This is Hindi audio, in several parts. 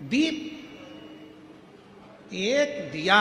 दीप, एक दिया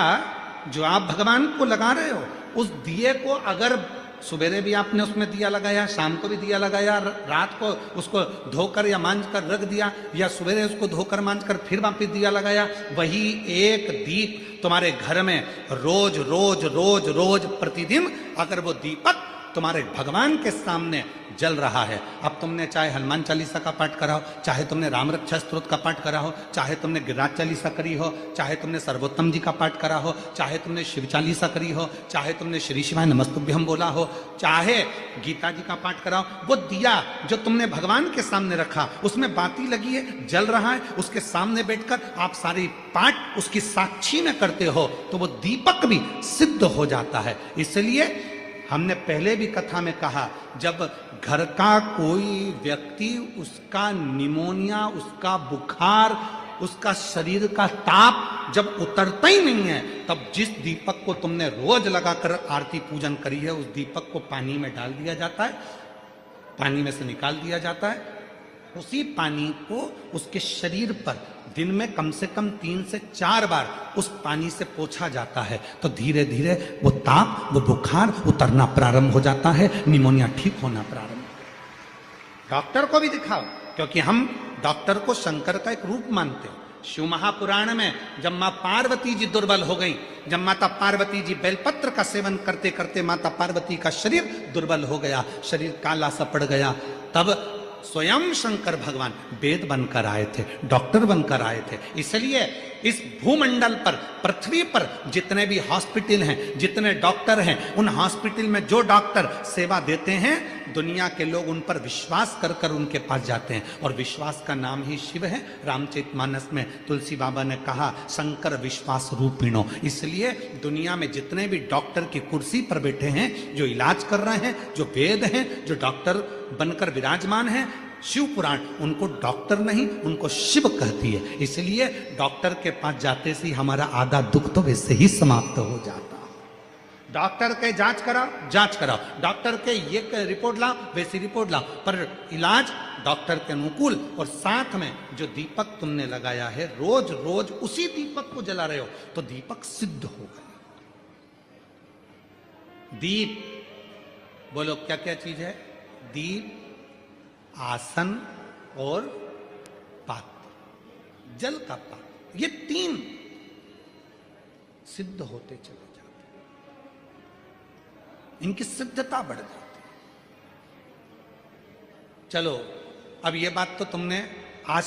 जो आप भगवान को लगा रहे हो, उस दिए को अगर सुबेरे भी आपने उसमें दिया लगाया, शाम को भी दिया लगाया, रात को उसको धोकर या मांझ कर रख दिया, या सुबेरे उसको धोकर मांझ कर फिर वापिस दिया लगाया, वही एक दीप तुम्हारे घर में रोज रोज रोज रोज प्रतिदिन अगर वो दीपक तुम्हारे भगवान के सामने जल रहा है। अब तुमने चाहे हनुमान चालीसा का पाठ करा हो, चाहे तुमने राम रक्षा स्तोत्र का पाठ करा हो, चाहे तुमने गिरिराज चालीसा करी हो, चाहे तुमने सर्वोत्तम जी का पाठ करा हो, चाहे तुमने शिव चालीसा करी हो, चाहे तुमने श्री शिवाय नमस्तुभ्यम बोला हो, चाहे गीता जी का पाठ करा हो, वो दिया जो तुमने भगवान के सामने रखा, उसमें बाती लगी है, जल रहा है, उसके सामने बैठकर आप सारी पाठ उसकी साक्षी में करते हो, तो वो दीपक भी सिद्ध हो जाता है। इसलिए हमने पहले भी कथा में कहा, जब घर का कोई व्यक्ति, उसका निमोनिया, उसका बुखार, उसका शरीर का ताप जब उतरता ही नहीं है, तब जिस दीपक को तुमने रोज लगाकर आरती पूजन करी है, उस दीपक को पानी में डाल दिया जाता है, पानी में से निकाल दिया जाता है, उसी पानी को उसके शरीर पर दिन में कम से कम 3 से 4 बार उस पानी से पोंछा जाता है, तो धीरे धीरे वो ताप, वो बुखार उतरना प्रारंभ हो जाता है, निमोनिया ठीक होना प्रारंभ। डॉक्टर को भी दिखाओ, क्योंकि हम डॉक्टर को शंकर का एक रूप मानते हैं। शिव महापुराण में जब मां पार्वती जी दुर्बल हो गई, जब माता पार्वती जी बेलपत्र का सेवन करते करते माता पार्वती का शरीर दुर्बल हो गया, शरीर काला सा पड़ गया, तब स्वयं शंकर भगवान वेद बनकर आए थे, डॉक्टर बनकर आए थे। इसलिए इस भूमंडल पर, पृथ्वी पर जितने भी हॉस्पिटल हैं, जितने डॉक्टर हैं, उन हॉस्पिटल में जो डॉक्टर सेवा देते हैं, दुनिया के लोग उन पर विश्वास कर कर उनके पास जाते हैं, और विश्वास का नाम ही शिव है। रामचरितमानस में तुलसी बाबा ने कहा, शंकर विश्वास रूपिणो। इसलिए दुनिया में जितने भी डॉक्टर की कुर्सी पर बैठे हैं, जो इलाज कर रहे हैं, जो वेद हैं, जो डॉक्टर बनकर विराजमान हैं, शिव पुराण उनको डॉक्टर नहीं, उनको शिव कहती है। इसलिए डॉक्टर के पास जाते से हमारा आधा दुख तो वैसे ही समाप्त हो जाता। डॉक्टर के जांच कराओ, डॉक्टर के ये रिपोर्ट लाओ, वैसी रिपोर्ट लाओ, पर इलाज डॉक्टर के अनुकूल। और साथ में जो दीपक तुमने लगाया है, रोज रोज उसी दीपक को जला रहे हो, तो दीपक सिद्ध होगा। दीप, बोलो क्या क्या चीज है? दीप, आसन और पात्र, जल का पात्र, ये 3 सिद्ध होते चले जाते हैं, इनकी सिद्धता बढ़ जाती है। चलो, अब ये बात तो तुमने आज